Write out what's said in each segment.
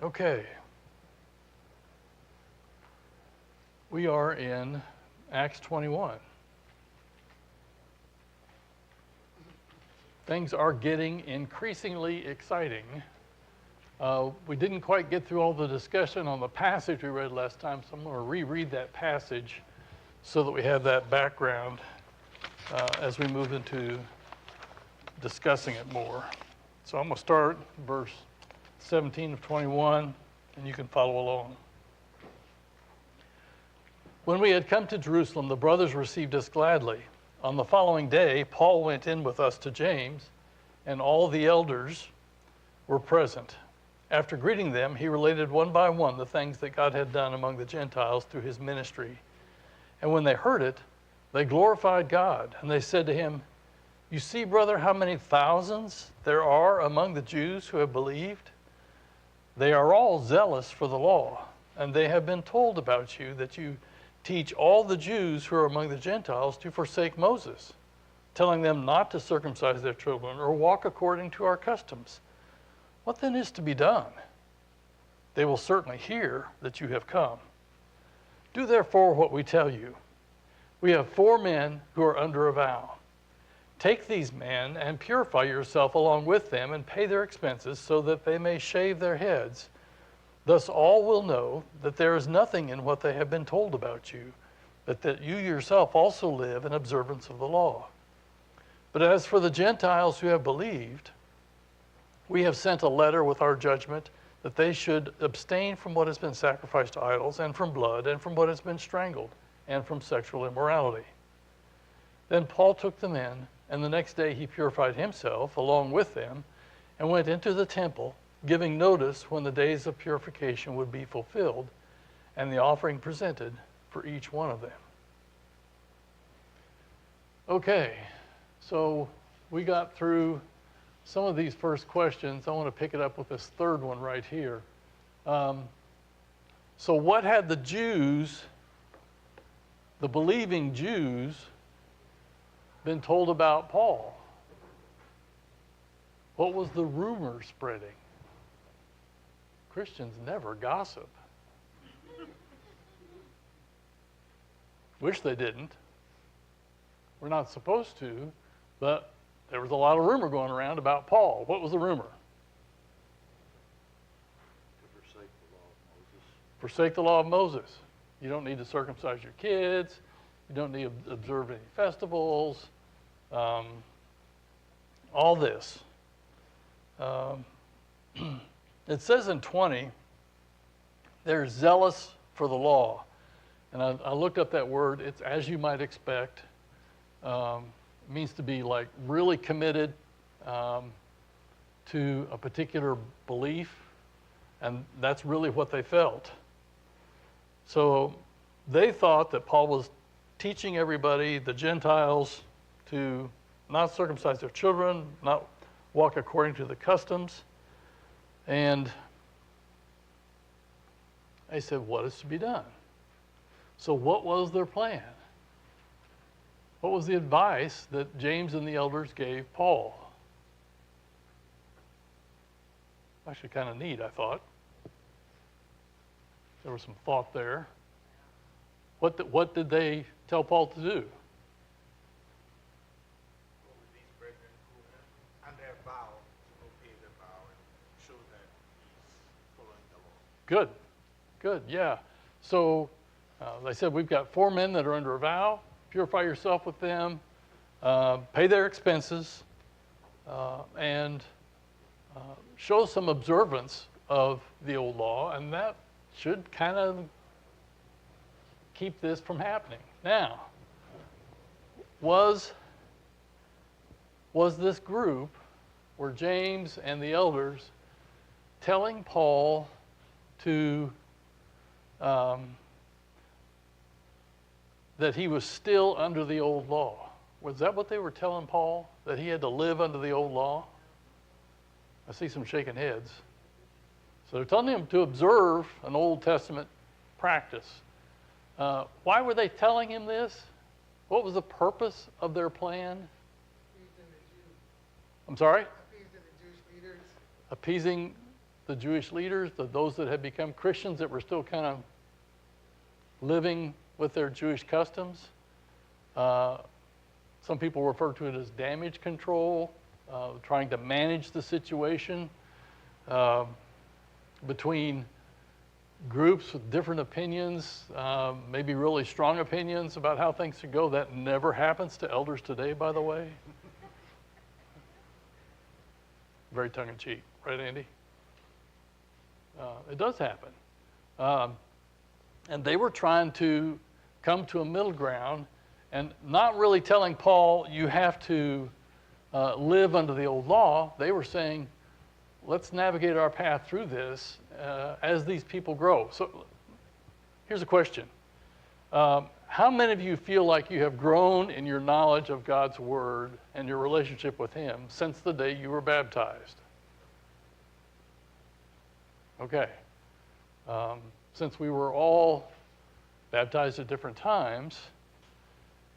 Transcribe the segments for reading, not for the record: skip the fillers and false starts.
Okay. We are in Acts 21. Things are getting increasingly exciting. We didn't quite get through all the discussion on the passage we read last time, so I'm going to reread that passage so that we have that background as we move into discussing it more. So I'm going to start verse 17 of 21, and you can follow along. When we had come to Jerusalem, the brothers received us gladly. On the following day, Paul went in with us to James, and all the elders were present. After greeting them, he related one by one the things that God had done among the Gentiles through his ministry. And when they heard it, they glorified God, and they said to him, "You see, brother, how many thousands there are among the Jews who have believed? They are all zealous for the law, and they have been told about you that you teach all the Jews who are among the Gentiles to forsake Moses, telling them not to circumcise their children or walk according to our customs. What then is to be done? They will certainly hear that you have come. Do therefore what we tell you. We have 4 men who are under a vow. Take these men and purify yourself along with them and pay their expenses so that they may shave their heads. Thus all will know that there is nothing in what they have been told about you, but that you yourself also live in observance of the law. But as for the Gentiles who have believed, we have sent a letter with our judgment that they should abstain from what has been sacrificed to idols, and from blood, and from what has been strangled, and from sexual immorality." Then Paul took them in, and the next day he purified himself along with them, and went into the temple, giving notice when the days of purification would be fulfilled, and the offering presented for each one of them. Okay, so we got through some of these first questions. I want to pick it up with this third one right here. So what had the Jews, the believing Jews, been told about Paul? What was the rumor spreading? Christians never gossip. Wish they didn't. We're not supposed to, but there was a lot of rumor going around about Paul. What was the rumor? To forsake the law of Moses. Forsake the law of Moses. You don't need to circumcise your kids. You don't need to observe any festivals. All this. It says in 20, they're zealous for the law. And I looked up that word. It's as you might expect. It means to be like really committed to a particular belief. And that's really what they felt. So they thought that Paul was teaching everybody, the Gentiles, to not circumcise their children, not walk according to the customs. And I said, what is to be done? So what was their plan? What was the advice that James and the elders gave Paul? Actually kind of neat, I thought. There was some thought there. What did they tell Paul to do? Go with these brethren who have under a vow to obey the vow and show that he's following the law. Good, good, yeah. So they said, we've got 4 men that are under a vow. Purify yourself with them, pay their expenses, and show some observance of the old law, and that should kind of keep this from happening. Now, was this group, were James and the elders telling Paul to that he was still under the old law? Was that what they were telling Paul? That he had to live under the old law? I see some shaking heads. So they're telling him to observe an Old Testament practice. Why were they telling him this? What was the purpose of their plan? Appeasing the Jews. I'm sorry? Appeasing the Jewish leaders. Appeasing the Jewish leaders, those that had become Christians that were still kind of living with their Jewish customs. Some people refer to it as damage control, trying to manage the situation between groups with different opinions, maybe really strong opinions about how things should go. That never happens to elders today, by the way. Very tongue-in-cheek, right, Andy? It does happen. And they were trying to come to a middle ground and not really telling Paul, you have to live under the old law. They were saying, let's navigate our path through this as these people grow. So here's a question. How many of you feel like you have grown in your knowledge of God's Word and your relationship with Him since the day you were baptized? Okay. Since we were all baptized at different times,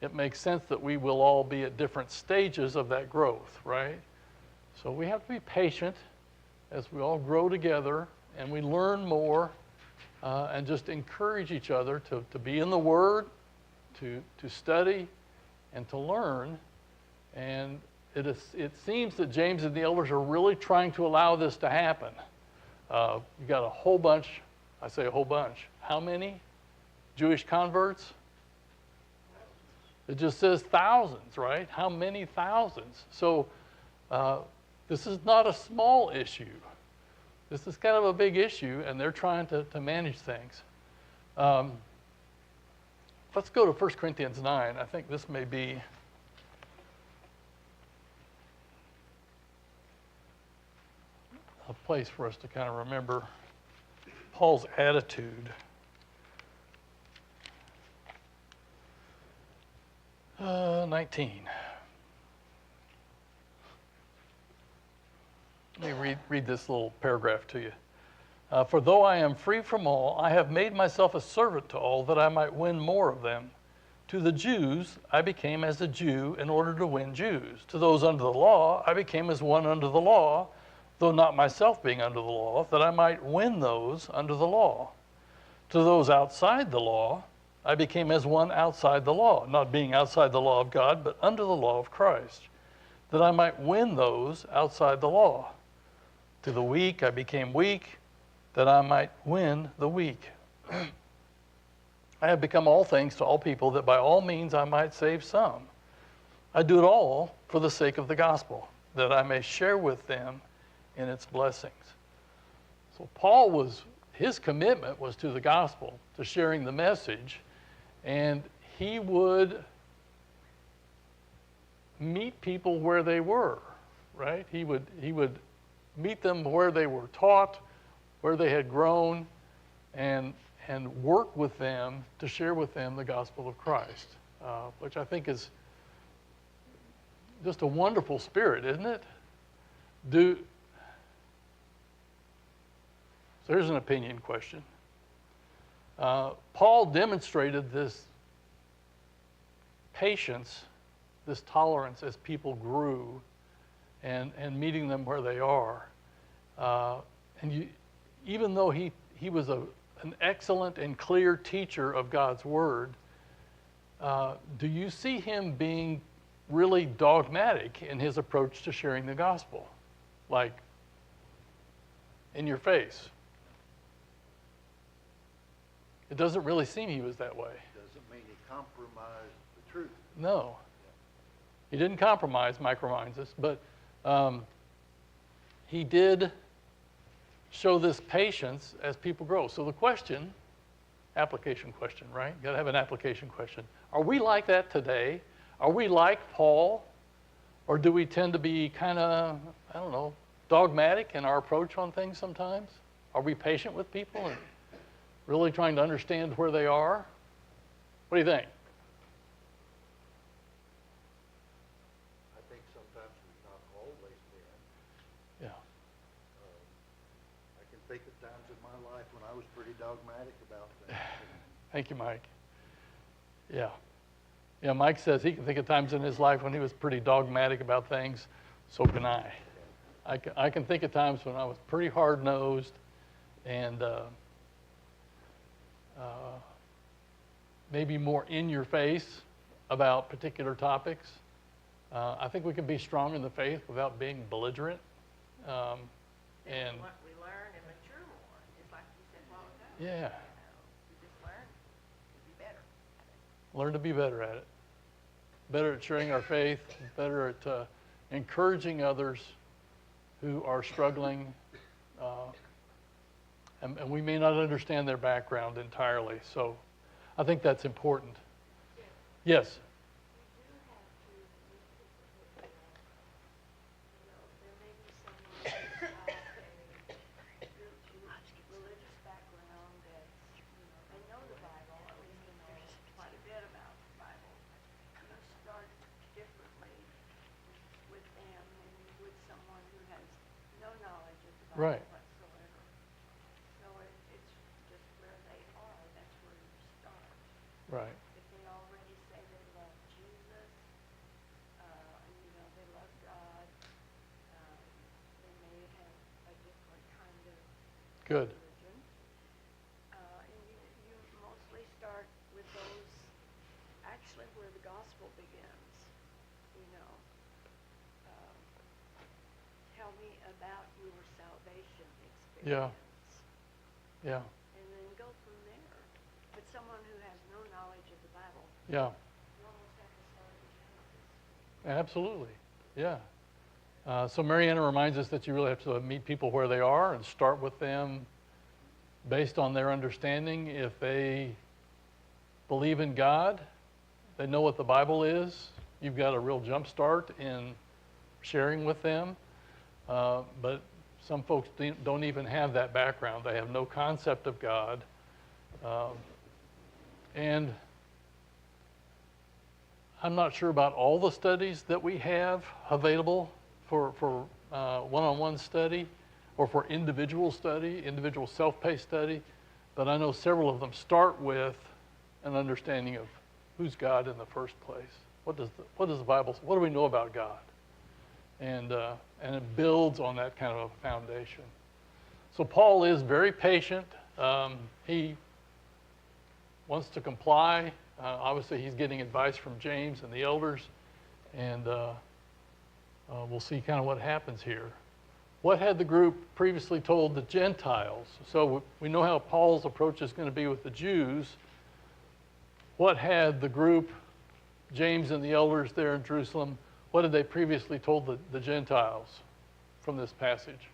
it makes sense that we will all be at different stages of that growth, right? So we have to be patient as we all grow together and we learn more and just encourage each other to be in the Word, to study, and to learn. And it seems that James and the elders are really trying to allow this to happen. You got a whole bunch, I say a whole bunch. How many Jewish converts? It just says thousands, right? How many thousands? So this is not a small issue. This is kind of a big issue, and they're trying to manage things. Let's go to 1 Corinthians 9. I think this may be a place for us to kind of remember Paul's attitude. 19. Let me read this little paragraph to you. For though I am free from all, I have made myself a servant to all that I might win more of them. To the Jews, I became as a Jew in order to win Jews. To those under the law, I became as one under the law, though not myself being under the law, that I might win those under the law. To those outside the law, I became as one outside the law, not being outside the law of God, but under the law of Christ, that I might win those outside the law. To the weak, I became weak, that I might win the weak. I have become all things to all people, that by all means I might save some. I do it all for the sake of the gospel, that I may share with them in its blessings. So his commitment was to the gospel, to sharing the message, and he would meet people where they were, right? He would meet them where they were taught, where they had grown, and work with them to share with them the gospel of Christ, which I think is just a wonderful spirit, isn't it? So here's an opinion question. Paul demonstrated this patience, this tolerance as people grew, and meeting them where they are. Even though he was an excellent and clear teacher of God's Word, do you see him being really dogmatic in his approach to sharing the gospel? Like, in your face? It doesn't really seem he was that way. Doesn't mean he compromised the truth. No. He didn't compromise, Mike reminds us, but he did show this patience as people grow. So the question, application question, right? You gotta have an application question. Are we like that today? Are we like Paul? Or do we tend to be kind of, I don't know, dogmatic in our approach on things sometimes? Are we patient with people and really trying to understand where they are? What do you think? I think sometimes we've not always been. Yeah. I can think of times in my life when I was pretty dogmatic about things. Thank you, Mike. Yeah. Yeah, Mike says he can think of times in his life when he was pretty dogmatic about things. So can I. I can think of times when I was pretty hard-nosed and maybe more in your face about particular topics. I think we can be strong in the faith without being belligerent. And We learn and mature more, just like you said a while ago. yeah, You just learn to be better at it. learn to be better at it. Better at sharing our faith, better at encouraging others who are struggling. And we may not understand their background entirely. So I think that's important. Yes? Religious background that, they know the Bible, at least they know quite a bit about the Bible. You start differently with them than you would someone who has no knowledge of the Bible Right. whatsoever. So it's just where they are, that's where you start. Right. If they already say they love Jesus, they love God, they may have a different kind of Good. religion. And you mostly start with those, actually where the gospel begins, Tell me about your salvation Yeah. experience. Yeah. And then go from there. But someone who has no knowledge of the Bible, Yeah. you almost have to start with Genesis. Absolutely. Yeah. So Mariana reminds us that you really have to meet people where they are and start with them based on their understanding. If they believe in God, they know what the Bible is, you've got a real jump start in sharing with them. But some folks don't even have that background. They have no concept of God. And I'm not sure about all the studies that we have available for one-on-one study or for individual study, individual self-paced study, but I know several of them start with an understanding of who's God in the first place. What does the Bible say? What do we know about God? And it builds on that kind of a foundation. So Paul is very patient. He wants to comply. Obviously, he's getting advice from James and the elders, and we'll see kind of what happens here. What had the group previously told the Gentiles? So we know how Paul's approach is going to be with the Jews. What had the group, James and the elders there in Jerusalem, what had they previously told the Gentiles from this passage?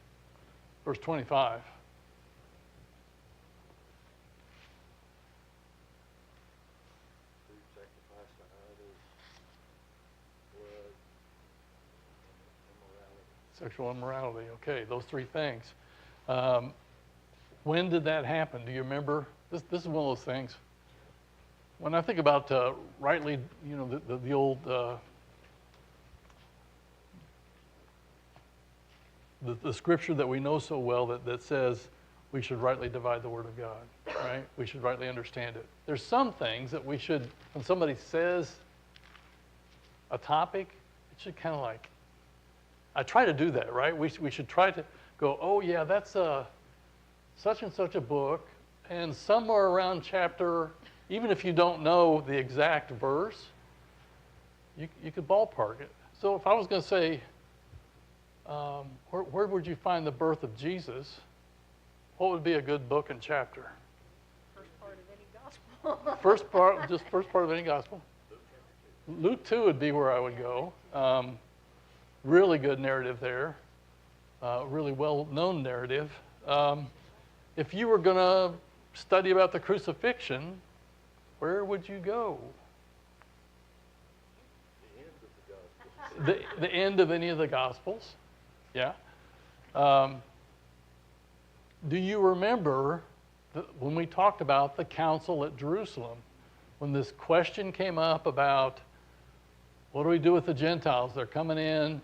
Verse 25. Food sacrificed to idols, blood, immorality. Sexual immorality. Okay, those three things. When did that happen? Do you remember? This is one of those things. When I think about rightly, the old the scripture that we know so well that says we should rightly divide the word of God, right? We should rightly understand it. There's some things that we should, when somebody says a topic, it should kind of like, I try to do that, right? We should try to go, oh yeah, that's such and such a book, and somewhere around chapter, even if you don't know the exact verse, you could ballpark it. So if I was going to say, where would you find the birth of Jesus? What would be a good book and chapter? First part of any gospel. First part of any gospel. Luke 2 would be where I would go. Really good narrative there. Really well-known narrative. If you were going to study about the crucifixion, where would you go? The end of any of the Gospels. Yeah. Do you remember when we talked about the council at Jerusalem, when this question came up about what do we do with the Gentiles? They're coming in.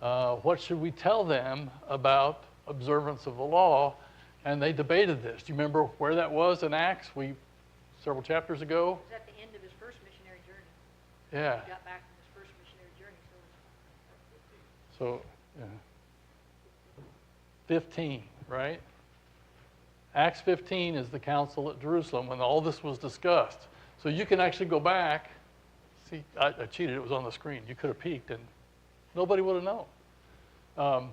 What should we tell them about observance of the law? And they debated this. Do you remember where that was in Acts? Several chapters ago. It was at the end of his first missionary journey. Yeah. He got back from his first missionary journey, So, yeah. 15, right? Acts 15 is the council at Jerusalem when all this was discussed. So you can actually go back. See, I cheated. It was on the screen. You could have peeked, and nobody would have known.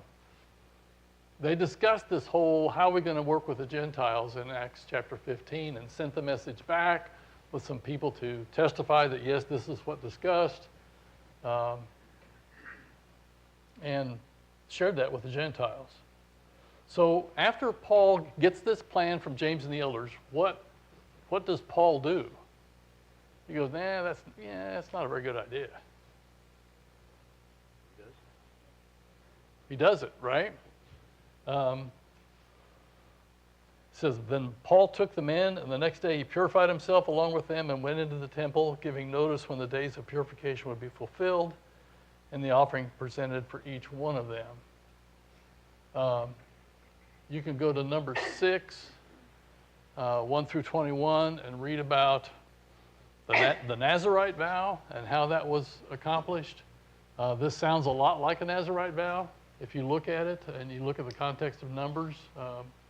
They discussed this whole, how are we going to work with the Gentiles in Acts chapter 15, and sent the message back with some people to testify that, yes, this is what discussed, and shared that with the Gentiles. So after Paul gets this plan from James and the elders, what does Paul do? He goes, nah, that's not a very good idea. He does it, right? It says, then Paul took the men, and the next day he purified himself along with them and went into the temple, giving notice when the days of purification would be fulfilled, and the offering presented for each one of them. You can go to number 6, 1 through 21, and read about the Nazirite vow and how that was accomplished. This sounds a lot like a Nazirite vow. If you look at it and you look at the context of Numbers,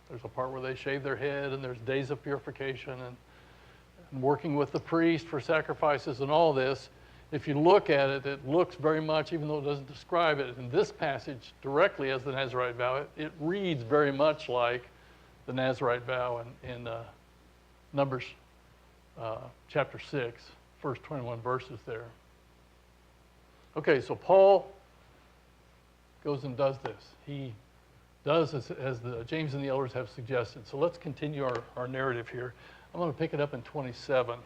there's a part where they shave their head, and there's days of purification and working with the priest for sacrifices and all this. If you look at it, it looks very much, even though it doesn't describe it in this passage directly as the Nazirite vow, it reads very much like the Nazirite vow in Numbers chapter 6, first 21 verses there. Okay, so Paul goes and does this. He does as the James and the elders have suggested. So let's continue our narrative here. I'm going to pick it up in 27.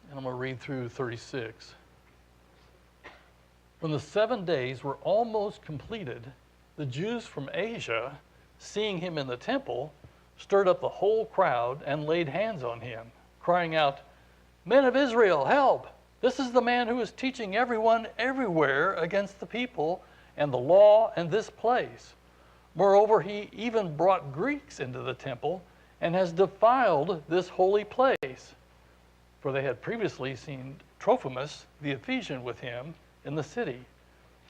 And I'm going to read through 36. When the 7 days were almost completed, the Jews from Asia, seeing him in the temple, stirred up the whole crowd and laid hands on him, crying out, "Men of Israel, help! This is the man who is teaching everyone everywhere against the people and the law and this place. Moreover, he even brought Greeks into the temple and has defiled this holy place." For they had previously seen Trophimus, the Ephesian, with him in the city,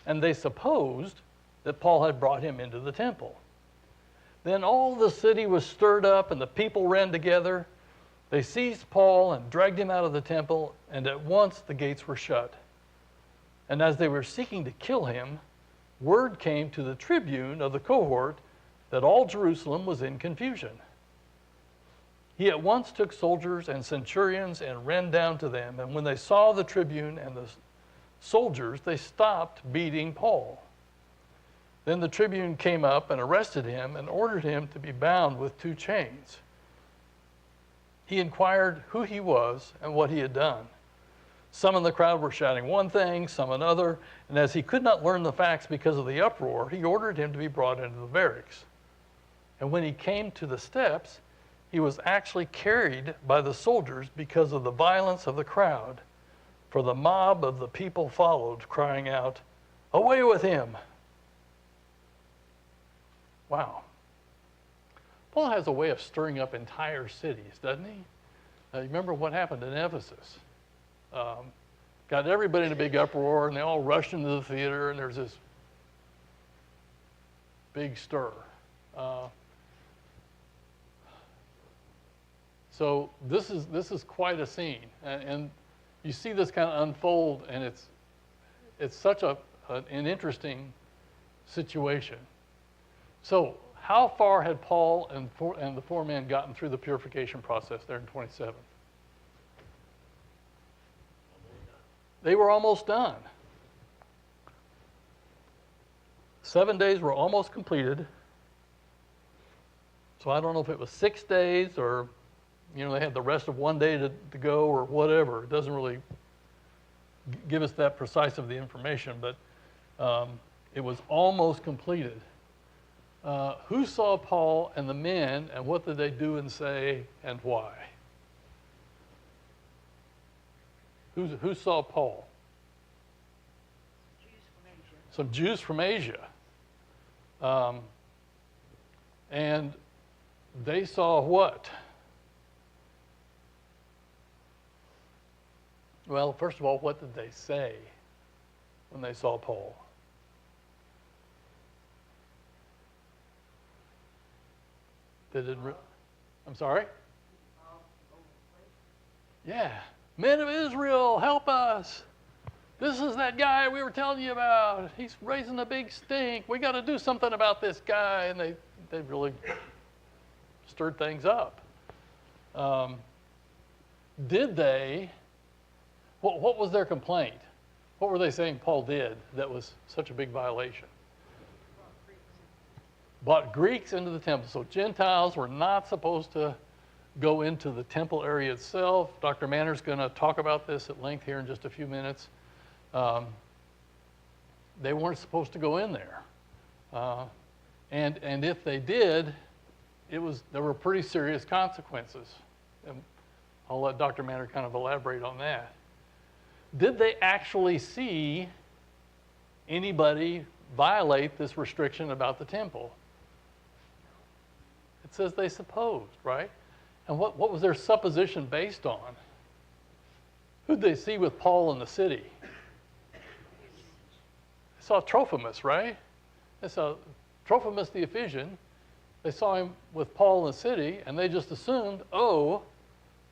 and they supposed that Paul had brought him into the temple. Then all the city was stirred up, and the people ran together. They seized Paul and dragged him out of the temple, and at once the gates were shut. And as they were seeking to kill him, word came to the tribune of the cohort that all Jerusalem was in confusion. He at once took soldiers and centurions and ran down to them, and when they saw the tribune and the soldiers, they stopped beating Paul. Then the tribune came up and arrested him and ordered him to be bound with 2 chains. He inquired who he was and what he had done. Some in the crowd were shouting one thing, some another, and as he could not learn the facts because of the uproar, he ordered him to be brought into the barracks. And when he came to the steps, he was actually carried by the soldiers because of the violence of the crowd. For the mob of the people followed, crying out, "Away with him!" Wow. Paul has a way of stirring up entire cities, doesn't he? Remember what happened in Ephesus. Got everybody in a big uproar, and they all rushed into the theater, and there's this big stir. So this is quite a scene, and you see this kind of unfold, and it's such an interesting situation. So how far had Paul and the 4 men gotten through the purification process there in 27? They were almost done. 7 days were almost completed. So I don't know if it was 6 days or they had the rest of 1 day to go or whatever. It doesn't really give us that precise of the information, but it was almost completed. Who saw Paul and the men, and what did they do and say, and why? Who saw Paul? Jews from Asia. Some Jews from Asia. And they saw what? Well, first of all, what did they say when they saw Paul? They didn't. I'm sorry. Yeah, men of Israel, help us. This is that guy we were telling you about. He's raising a big stink. We got to do something about this guy. And they really stirred things up. Did they? What was their complaint? What were they saying Paul did that was such a big violation? Brought Greeks into the temple. So Gentiles were not supposed to go into the temple area itself. Dr. Manner's going to talk about this at length here in just a few minutes. They weren't supposed to go in there. And if they did, there were pretty serious consequences. And I'll let Dr. Manner kind of elaborate on that. Did they actually see anybody violate this restriction about the temple? It says they supposed, right? And what was their supposition based on? Who'd they see with Paul in the city? They saw Trophimus, right? They saw Trophimus the Ephesian. They saw him with Paul in the city, and they just assumed, oh,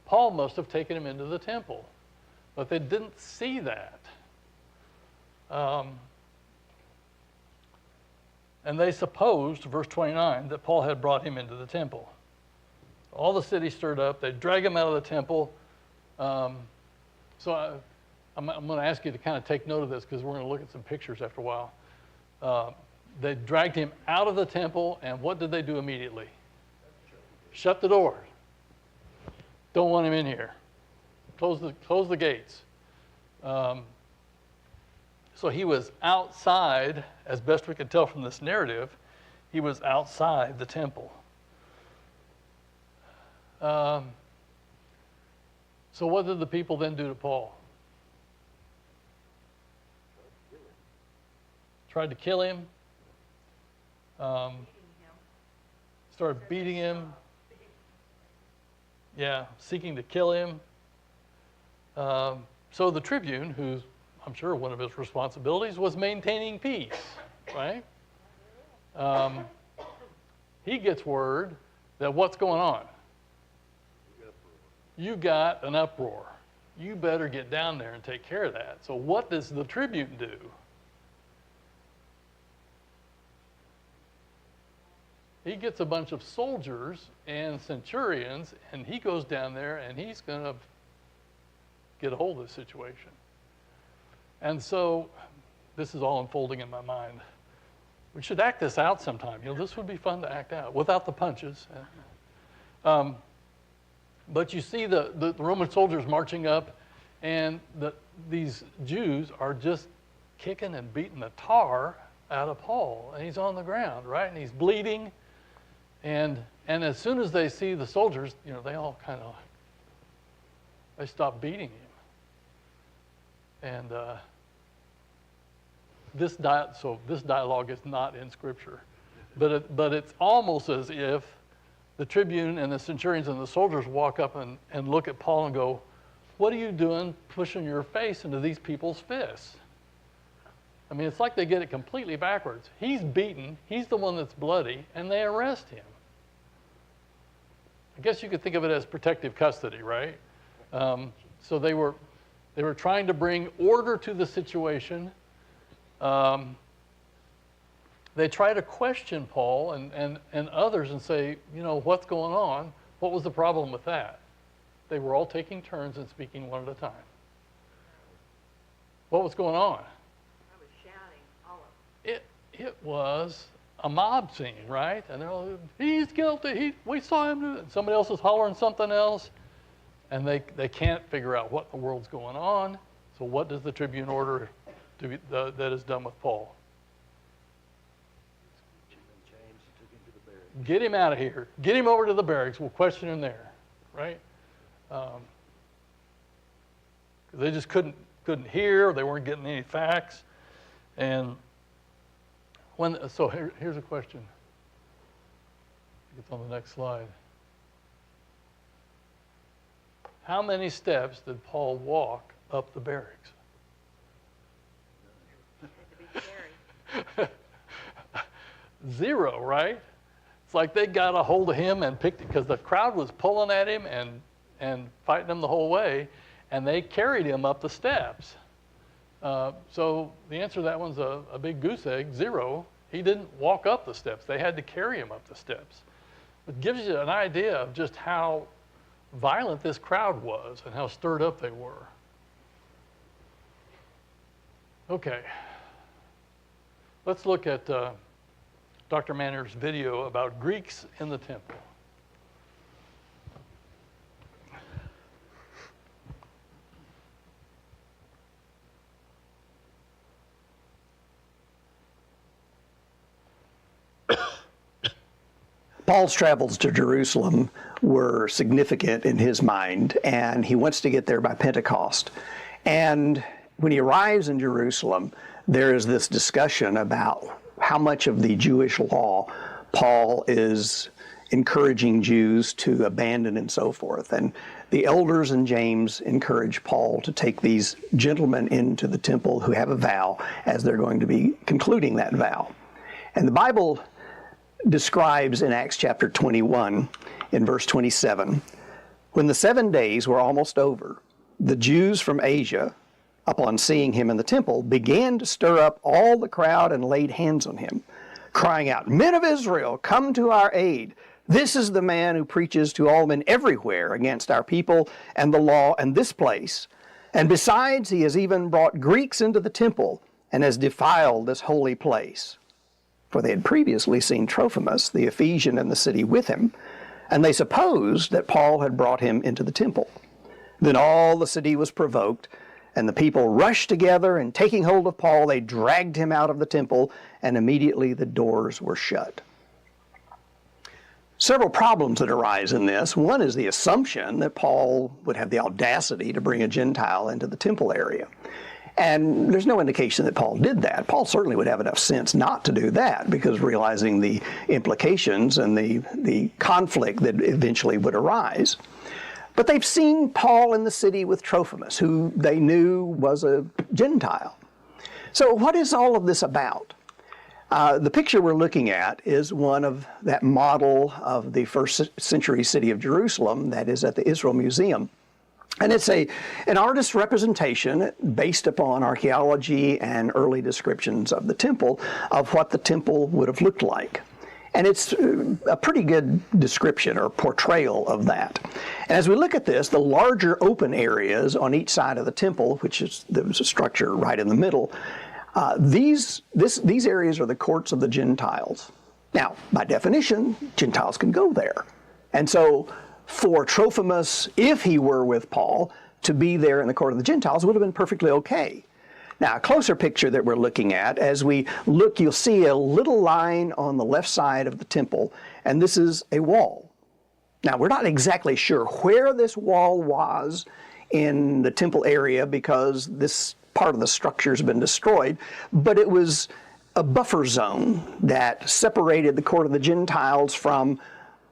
Paul must have taken him into the temple. But they didn't see that. And they supposed, verse 29, that Paul had brought him into the temple. All the city stirred up. They drag him out of the temple. I'm going to ask you to kind of take note of this because we're going to look at some pictures after a while. They dragged him out of the temple, and what did they do immediately? Shut the doors. Don't want him in here. Close the gates. So he was outside, as best we can tell from this narrative, he was outside the temple. So what did the people then do to Paul? Tried to kill him. Started beating him. Yeah, seeking to kill him. So the tribune, who's I'm sure one of his responsibilities was maintaining peace, right? He gets word that what's going on? You got an uproar. You better get down there and take care of that. So what does the tribune do? He gets a bunch of soldiers and centurions, and he goes down there, and he's going to get a hold of the situation. And so this is all unfolding in my mind. We should act this out sometime. This would be fun to act out without the punches. But you see the Roman soldiers marching up, and these Jews are just kicking and beating the tar out of Paul. And he's on the ground, right? And he's bleeding. And as soon as they see the soldiers, they all they stop beating him. And this dialogue is not in Scripture, but it's almost as if the tribune and the centurions and the soldiers walk up and look at Paul and go, "What are you doing, pushing your face into these people's fists?" I mean, it's like they get it completely backwards. He's beaten, he's the one that's bloody, and they arrest him. I guess you could think of it as protective custody, right? So they were trying to bring order to the situation. They try to question Paul and others and say, what's going on? What was the problem with that? They were all taking turns and speaking one at a time. What was going on? I was shouting, all of them. It was a mob scene, right? And they're all, he's guilty. We saw him do it. Somebody else is hollering something else. And they can't figure out what in the world's going on. So what does the tribune order that is done with Paul? Get him out of here. Get him over to the barracks. We'll question him there, right? They just couldn't hear. They weren't getting any facts. And here's a question. It's on the next slide. How many steps did Paul walk up the barracks? Had to be scary. 0, right? It's like they got a hold of him and picked it, because the crowd was pulling at him and fighting him the whole way, and they carried him up the steps. So the answer to that one's a big goose egg, 0. He didn't walk up the steps. They had to carry him up the steps. It gives you an idea of just how violent this crowd was and how stirred up they were. Okay. Let's look at Dr. Manner's video about Greeks in the temple. Paul's travels to Jerusalem were significant in his mind, and he wants to get there by Pentecost. And when he arrives in Jerusalem, there is this discussion about how much of the Jewish law Paul is encouraging Jews to abandon and so forth. And the elders and James encourage Paul to take these gentlemen into the temple who have a vow as they're going to be concluding that vow. And the Bible describes in Acts chapter 21, in verse 27, when the 7 days were almost over, the Jews from Asia, upon seeing him in the temple, began to stir up all the crowd and laid hands on him, crying out, "Men of Israel, come to our aid. This is the man who preaches to all men everywhere against our people and the law and this place. And besides, he has even brought Greeks into the temple and has defiled this holy place." For they had previously seen Trophimus, the Ephesian, in the city with him, and they supposed that Paul had brought him into the temple. Then all the city was provoked, and the people rushed together, and taking hold of Paul, they dragged him out of the temple, and immediately the doors were shut. Several problems that arise in this. One is the assumption that Paul would have the audacity to bring a Gentile into the temple area. And there's no indication that Paul did that. Paul certainly would have enough sense not to do that, because realizing the implications and the conflict that eventually would arise. But they've seen Paul in the city with Trophimus, who they knew was a Gentile. So what is all of this about? The picture we're looking at is one of that model of the first century city of Jerusalem that is at the Israel Museum. And it's an artist's representation based upon archaeology and early descriptions of the temple, of what the temple would have looked like. And it's a pretty good description or portrayal of that. And as we look at this, the larger open areas on each side of the temple, which is the structure right in the middle, these areas are the courts of the Gentiles. Now, by definition, Gentiles can go there. And so for Trophimus, if he were with Paul, to be there in the court of the Gentiles would have been perfectly okay. Now, a closer picture that we're looking at, as we look, you'll see a little line on the left side of the temple, and this is a wall. Now, we're not exactly sure where this wall was in the temple area, because this part of the structure has been destroyed, but it was a buffer zone that separated the court of the Gentiles from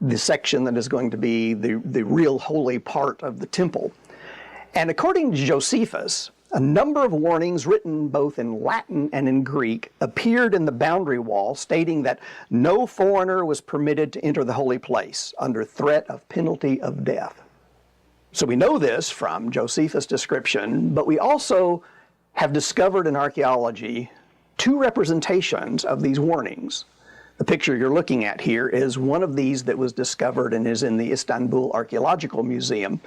the section that is going to be the real holy part of the temple. And according to Josephus, a number of warnings written both in Latin and in Greek appeared in the boundary wall, stating that no foreigner was permitted to enter the holy place under threat of penalty of death. So we know this from Josephus' description, but we also have discovered in archaeology 2 representations of these warnings. The picture you're looking at here is one of these that was discovered and is in the Istanbul Archaeological Museum.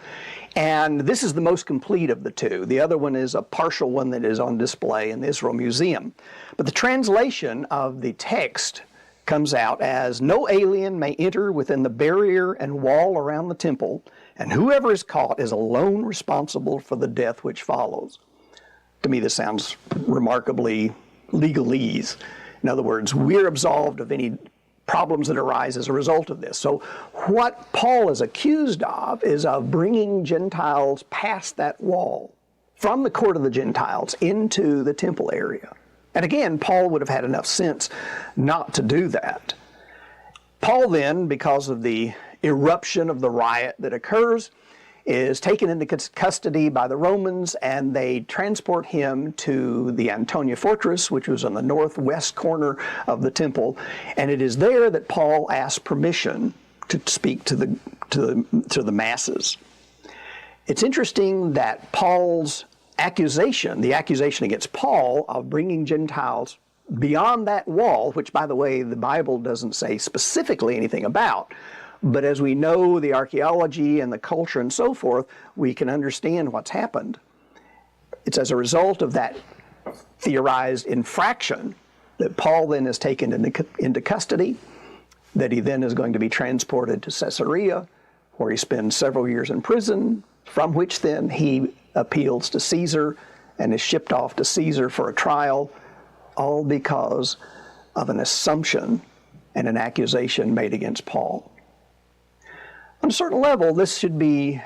And this is the most complete of the 2. The other one is a partial one that is on display in the Israel Museum. But the translation of the text comes out as, "No alien may enter within the barrier and wall around the temple, and whoever is caught is alone responsible for the death which follows." To me, this sounds remarkably legalese. In other words, we're absolved of any problems that arise as a result of this. So what Paul is accused of is of bringing Gentiles past that wall, from the court of the Gentiles into the temple area. And again, Paul would have had enough sense not to do that. Paul then, because of the eruption of the riot that occurs, is taken into custody by the Romans, and they transport him to the Antonia fortress, which was on the northwest corner of the temple. And it is there that Paul asks permission to speak to the masses. It's interesting that Paul's accusation, the accusation against Paul of bringing Gentiles beyond that wall, which, by the way, the Bible doesn't say specifically anything about, but as we know the archaeology and the culture and so forth, we can understand what's happened. It's as a result of that theorized infraction that Paul then is taken into custody, that he then is going to be transported to Caesarea, where he spends several years in prison, from which then he appeals to Caesar and is shipped off to Caesar for a trial, all because of an assumption and an accusation made against Paul. On a certain level, this should be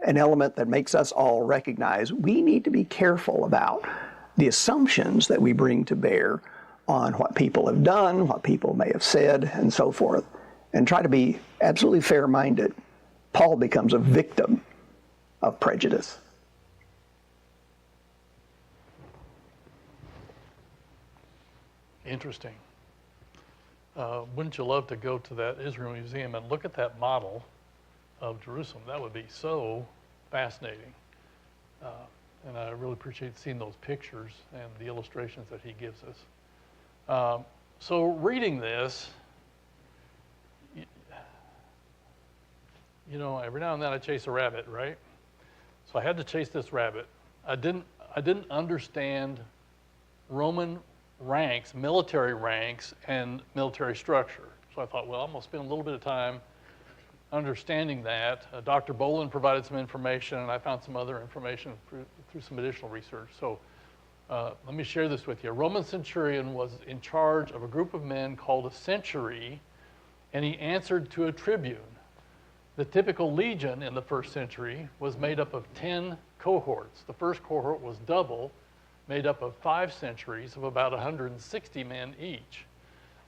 an element that makes us all recognize we need to be careful about the assumptions that we bring to bear on what people have done, what people may have said, and so forth, and try to be absolutely fair-minded. Paul becomes a victim of prejudice. Interesting. Wouldn't you love to go to that Israel Museum and look at that model of Jerusalem? That would be so fascinating. And I really appreciate seeing those pictures and the illustrations that he gives us. So reading this, you know, every now and then I chase a rabbit, right? So I had to chase this rabbit. I didn't understand Roman ranks, military ranks, and military structure. So I thought, well, I'm going to spend a little bit of time understanding that. Dr. Boland provided some information, and I found some other information through some additional research. So let me share this with you. A Roman centurion was in charge of a group of men called a century, and he answered to a tribune. The typical legion in the first century was made up of 10 cohorts. The first cohort was double, made up of 5 centuries of about 160 men each.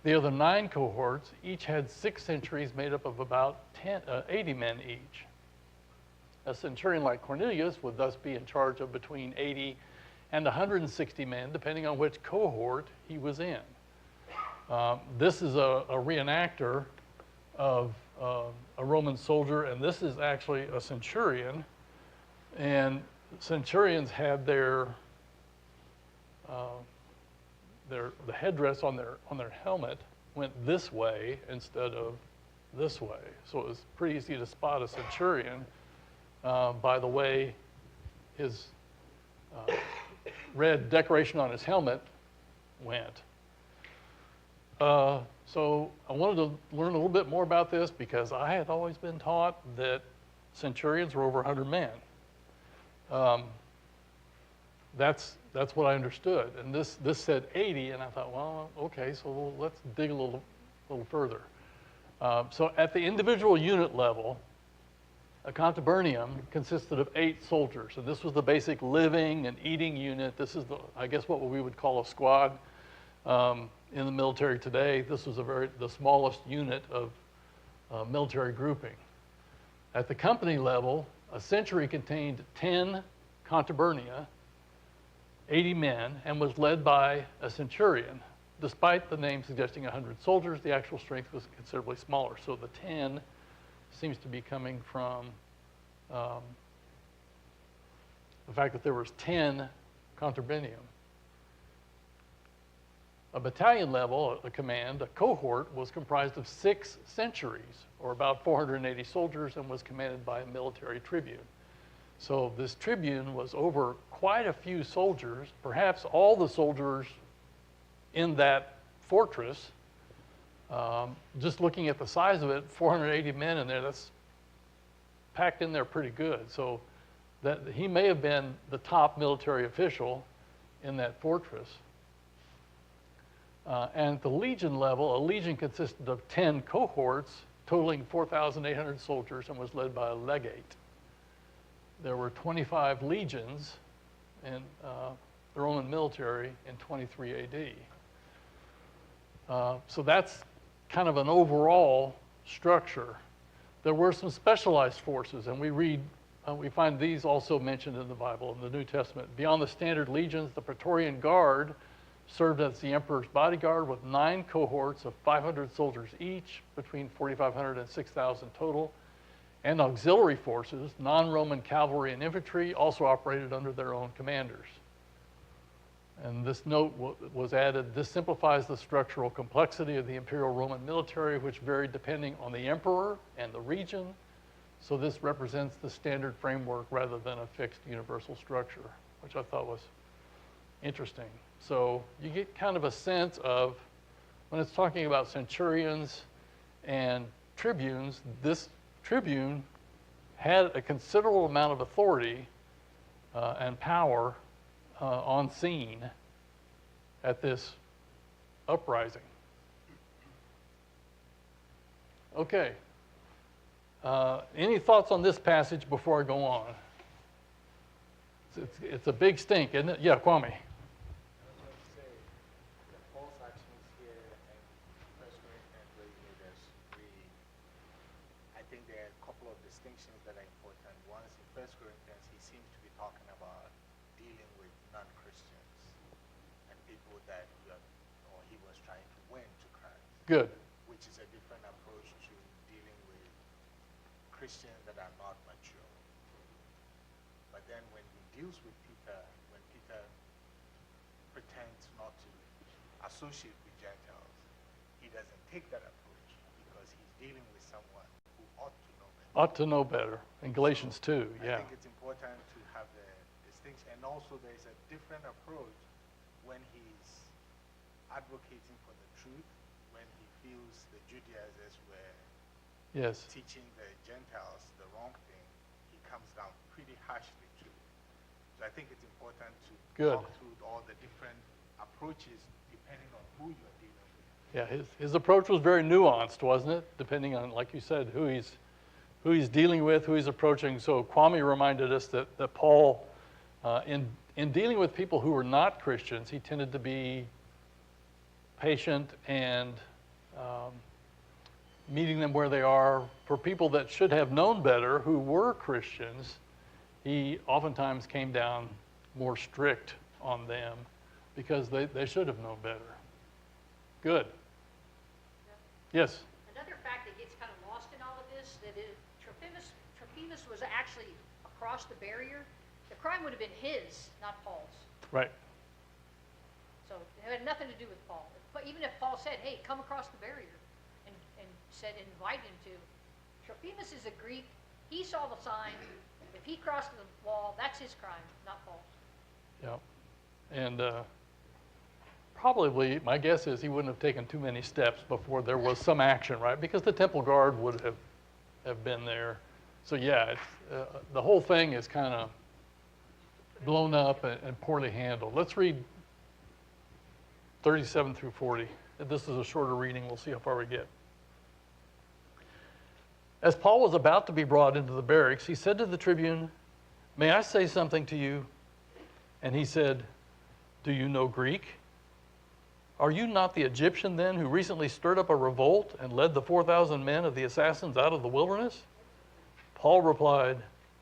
The other 9 cohorts each had 6 centuries made up of about 80 men each. A centurion like Cornelius would thus be in charge of between 80 and 160 men, depending on which cohort he was in. This is a reenactor of a Roman soldier, and this is actually a centurion. And centurions had the headdress on their helmet went this way instead of this way. So it was pretty easy to spot a centurion by the way his red decoration on his helmet went. So I wanted to learn a little bit more about this because I had always been taught that centurions were over 100 men. That's what I understood. And this said 80, and I thought, well, okay, so let's dig a little further. So at the individual unit level, a contubernium consisted of 8 soldiers, and this was the basic living and eating unit. This is, I guess, what we would call a squad in the military today. This was the smallest unit of military grouping. At the company level, a century contained 10 contubernia, 80 men, and was led by a centurion. Despite the name suggesting 100 soldiers, the actual strength was considerably smaller. So the 10 seems to be coming from the fact that there was 10 contubernium. A battalion level, a command, a cohort was comprised of 6 centuries, or about 480 soldiers, and was commanded by a military tribune. So this tribune was over quite a few soldiers, perhaps all the soldiers in that fortress. Just looking at the size of it, 480 men in there, that's packed in there pretty good. So that he may have been the top military official in that fortress. And at the legion level, a legion consisted of 10 cohorts, totaling 4,800 soldiers, and was led by a legate. There were 25 legions in the Roman military in 23 AD. So that's kind of an overall structure. There were some specialized forces, and we read we find these also mentioned in the Bible, in the New Testament. Beyond the standard legions, the Praetorian Guard served as the emperor's bodyguard with 9 cohorts of 500 soldiers each, between 4,500 and 6,000 total. And auxiliary forces, non-Roman cavalry and infantry, also operated under their own commanders. And this note was added, this simplifies the structural complexity of the Imperial Roman military, which varied depending on the emperor and the region. So this represents the standard framework rather than a fixed universal structure, which I thought was interesting. So you get kind of a sense of, when it's talking about centurions and tribunes, this tribune had a considerable amount of authority and power on scene at this uprising. Okay. Any thoughts on this passage before I go on? It's a big stink, isn't it? Yeah, Kwame. Good. Which is a different approach to dealing with Christians that are not mature. But then when he deals with Peter, when Peter pretends not to associate with Gentiles, he doesn't take that approach because he's dealing with someone who ought to know better. Ought to know better. In Galatians 2, yeah. I think it's important to have the distinction. And also there's a different approach when he's advocating for the truth, when he feels the Judaizers were teaching the Gentiles the wrong thing, he comes down pretty harshly too. So I think it's important to talk through all the different approaches depending on who you're dealing with. Yeah, his approach was very nuanced, wasn't it? Depending on, like you said, who he's dealing with, who he's approaching. So Kwame reminded us that Paul, in dealing with people who were not Christians, he tended to be patient and meeting them where they are. For people that should have known better, who were Christians, he oftentimes came down more strict on them because they should have known better. Good. Yes? Another fact that gets kind of lost in all of this, that Trophimus was actually across the barrier. The crime would have been his, not Paul's. Right. So it had nothing to do with Paul. But even if Paul said, hey, come across the barrier, and said, invite him to, Trophimus is a Greek. He saw the sign. If he crossed the wall, that's his crime, not Paul's. Yeah. And probably, my guess is he wouldn't have taken too many steps before there was some action, right? Because the temple guard would have been there. So yeah, it's, the whole thing is kind of blown up and poorly handled. Let's read 37 through 40. This is a shorter reading. We'll see how far we get. As Paul was about to be brought into the barracks, he said to the tribune, "May I say something to you?" And he said, "Do you know Greek? Are you not the Egyptian then who recently stirred up a revolt and led the 4,000 men of the assassins out of the wilderness?" Paul replied,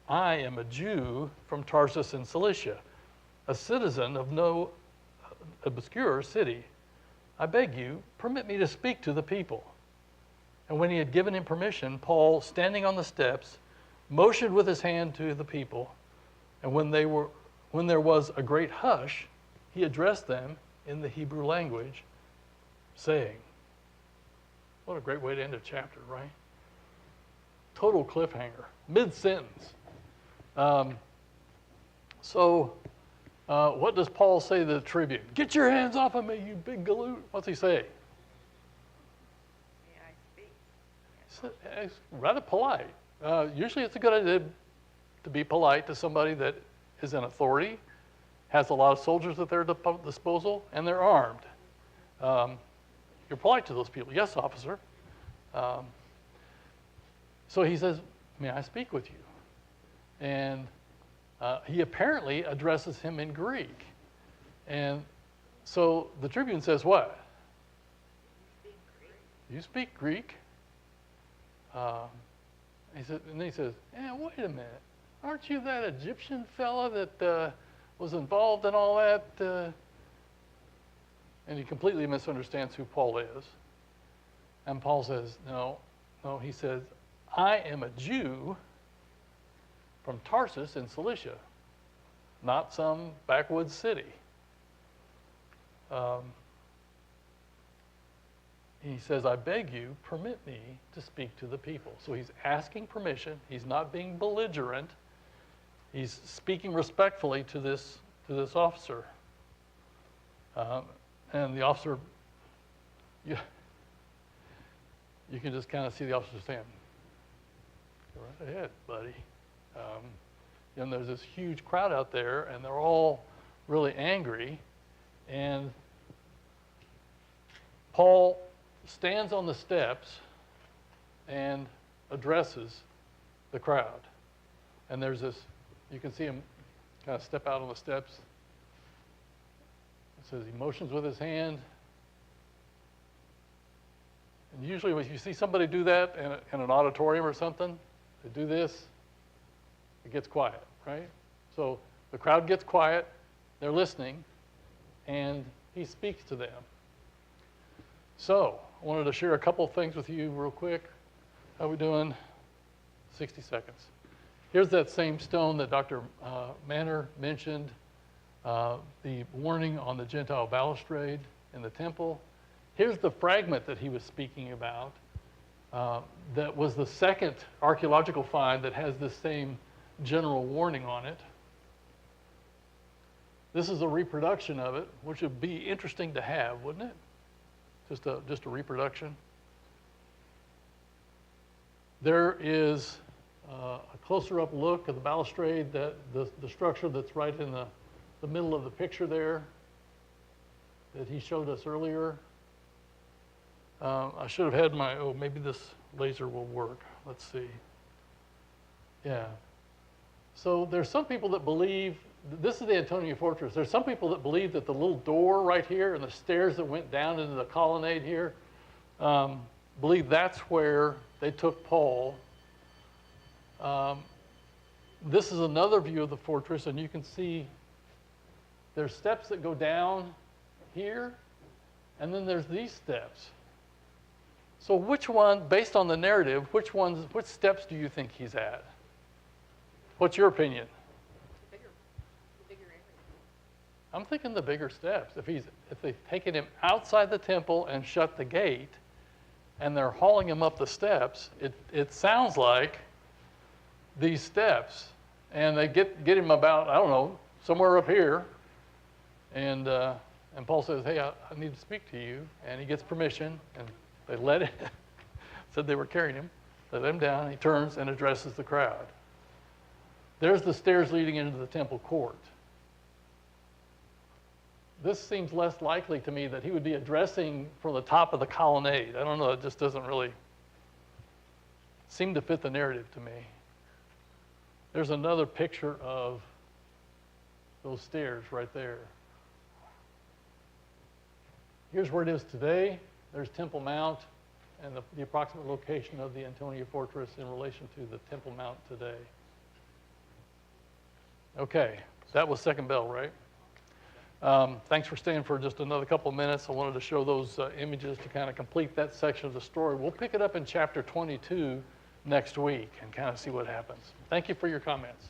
"I am a Jew from Tarsus in Cilicia, a citizen of no obscure city. I beg you, permit me to speak to the people." And when he had given him permission, Paul, standing on the steps, motioned with his hand to the people. And when there was a great hush, he addressed them in the Hebrew language, saying, what a great way to end a chapter, right? Total cliffhanger, mid-sentence. What does Paul say to the tribune? "Get your hands off of me, you big galoot." What's he say? May I speak? It's rather polite. Usually it's a good idea to be polite to somebody that is in authority, has a lot of soldiers at their disposal, and they're armed. You're polite to those people. "Yes, officer." So he says, "May I speak with you?" And he apparently addresses him in Greek. And so the tribune says, what? "You speak Greek?" And then he says, "wait a minute. aren't you that Egyptian fella that was involved in all that? And he completely misunderstands who Paul is. And Paul says, no, he says, I am a Jew from Tarsus in Cilicia, not some backwoods city. He says, I beg you, permit me to speak to the people. So he's asking permission. He's not being belligerent. He's speaking respectfully to this officer. And the officer, you can just kind of see the officer saying, go right ahead, buddy. And there's this huge crowd out there, and they're all really angry. And Paul stands on the steps and addresses the crowd. And there's this, you can see him kind of step out on the steps. It says he motions with his hand. And usually when you see somebody do that in an auditorium or something, they do this, it gets quiet, right? So the crowd gets quiet, they're listening, and he speaks to them. So I wanted to share a couple of things with you real quick. How we doing? 60 seconds. Here's that same stone that Dr. Manor mentioned, the warning on the Gentile balustrade in the temple. Here's the fragment that he was speaking about that was the second archaeological find that has this same general warning on it. This is a reproduction of it, which would be interesting to have, wouldn't it? Just a reproduction. There is a closer up look at the balustrade, that the structure that's right in the middle of the picture there that he showed us earlier. I should have had maybe this laser will work. Let's see. Yeah. So there's some people that believe, this is the Antonia Fortress. There's some people that believe that the little door right here and the stairs that went down into the colonnade here, believe that's where they took Paul. This is another view of the fortress, and you can see there's steps that go down here, and then there's these steps. So which one, based on the narrative, which steps do you think he's at? What's your opinion? The bigger area. I'm thinking the bigger steps. If they've taken him outside the temple and shut the gate, and they're hauling him up the steps, it sounds like these steps, and they get him about, I don't know, somewhere up here, and Paul says, hey, I need to speak to you, and he gets permission, and they let him, said they were carrying him, they let him down, he turns and addresses the crowd. There's the stairs leading into the temple court. This seems less likely to me that he would be addressing from the top of the colonnade. I don't know, it just doesn't really seem to fit the narrative to me. There's another picture of those stairs right there. Here's where it is today. There's Temple Mount and the approximate location of the Antonia Fortress in relation to the Temple Mount today. Okay, that was second bell, right? Thanks for staying for just another couple of minutes. I wanted to show those images to kind of complete that section of the story. We'll pick it up in chapter 22 next week and kind of see what happens. Thank you for your comments.